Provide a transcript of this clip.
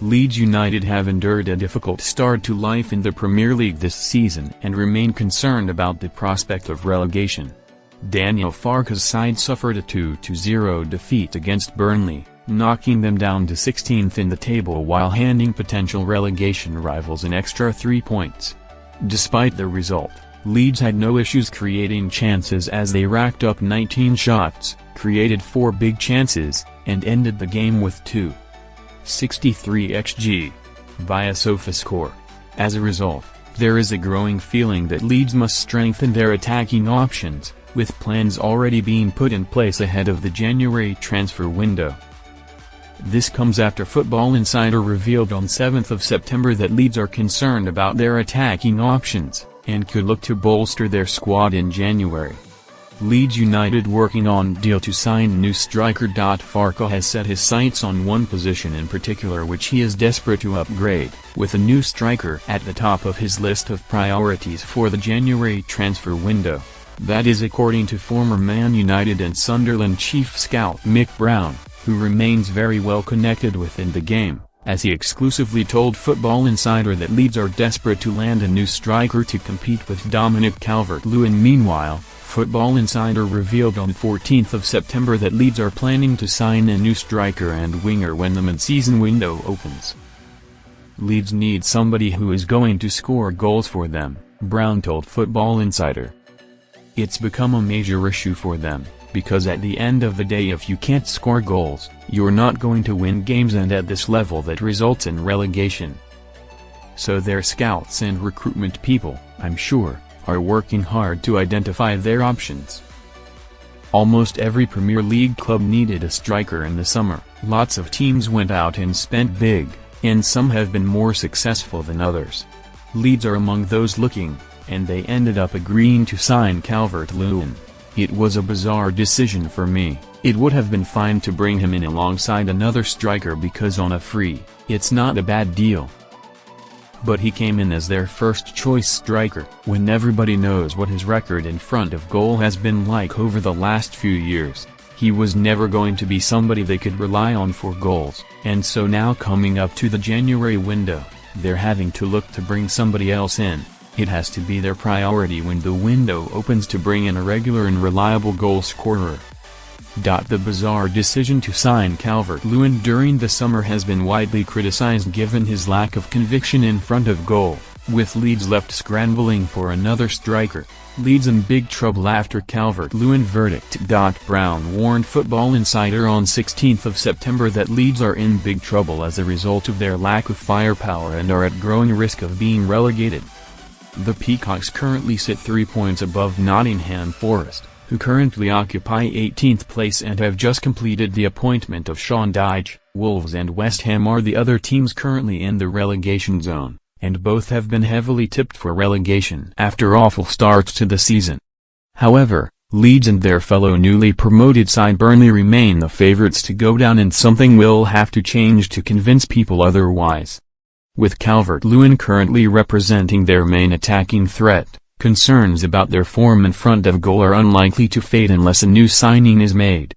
Leeds United have endured a difficult start to life in the Premier League this season and remain concerned about the prospect of relegation. Daniel Farke's side suffered a 2-0 defeat against Burnley, knocking them down to 16th in the table while handing potential relegation rivals an extra 3 points. Despite the result, Leeds had no issues creating chances as they racked up 19 shots, created 4 big chances, and ended the game with 2.63 xG via SofaScore. As a result, there is a growing feeling that Leeds must strengthen their attacking options, with plans already being put in place ahead of the January transfer window. This comes after Football Insider revealed on 7th of September that Leeds are concerned about their attacking options, and could look to bolster their squad in January. Leeds United working on deal to sign new striker. Farke has set his sights on one position in particular which he is desperate to upgrade, with a new striker at the top of his list of priorities for the January transfer window. That is according to former Man United and Sunderland chief scout Mick Brown, who remains very well connected within the game, as he exclusively told Football Insider that Leeds are desperate to land a new striker to compete with Dominic Calvert-Lewin. Meanwhile, Football Insider revealed on 14th of September that Leeds are planning to sign a new striker and winger when the mid-season window opens. Leeds need somebody who is going to score goals for them, Brown told Football Insider. It's become a major issue for them, because at the end of the day if you can't score goals, you're not going to win games, and at this level that results in relegation. So their scouts and recruitment people, I'm sure, are working hard to identify their options. Almost every Premier League club needed a striker in the summer. Lots of teams went out and spent big, and some have been more successful than others. Leeds are among those looking, and they ended up agreeing to sign Calvert-Lewin. It was a bizarre decision for me. It would have been fine to bring him in alongside another striker because on a free, it's not a bad deal. But he came in as their first choice striker, when everybody knows what his record in front of goal has been like over the last few years. He was never going to be somebody they could rely on for goals, and so now coming up to the January window, they're having to look to bring somebody else in. It has to be their priority when the window opens to bring in a regular and reliable goal scorer. The bizarre decision to sign Calvert-Lewin during the summer has been widely criticized given his lack of conviction in front of goal, with Leeds left scrambling for another striker. Leeds in big trouble after Calvert-Lewin verdict. Brown warned Football Insider on 16th of September that Leeds are in big trouble as a result of their lack of firepower and are at growing risk of being relegated. The Peacocks currently sit 3 points above Nottingham Forest, who currently occupy 18th place and have just completed the appointment of Sean Dyche. Wolves and West Ham are the other teams currently in the relegation zone, and both have been heavily tipped for relegation after awful starts to the season. However, Leeds and their fellow newly promoted side Burnley remain the favourites to go down, and something will have to change to convince people otherwise. With Calvert-Lewin currently representing their main attacking threat, concerns about their form in front of goal are unlikely to fade unless a new signing is made.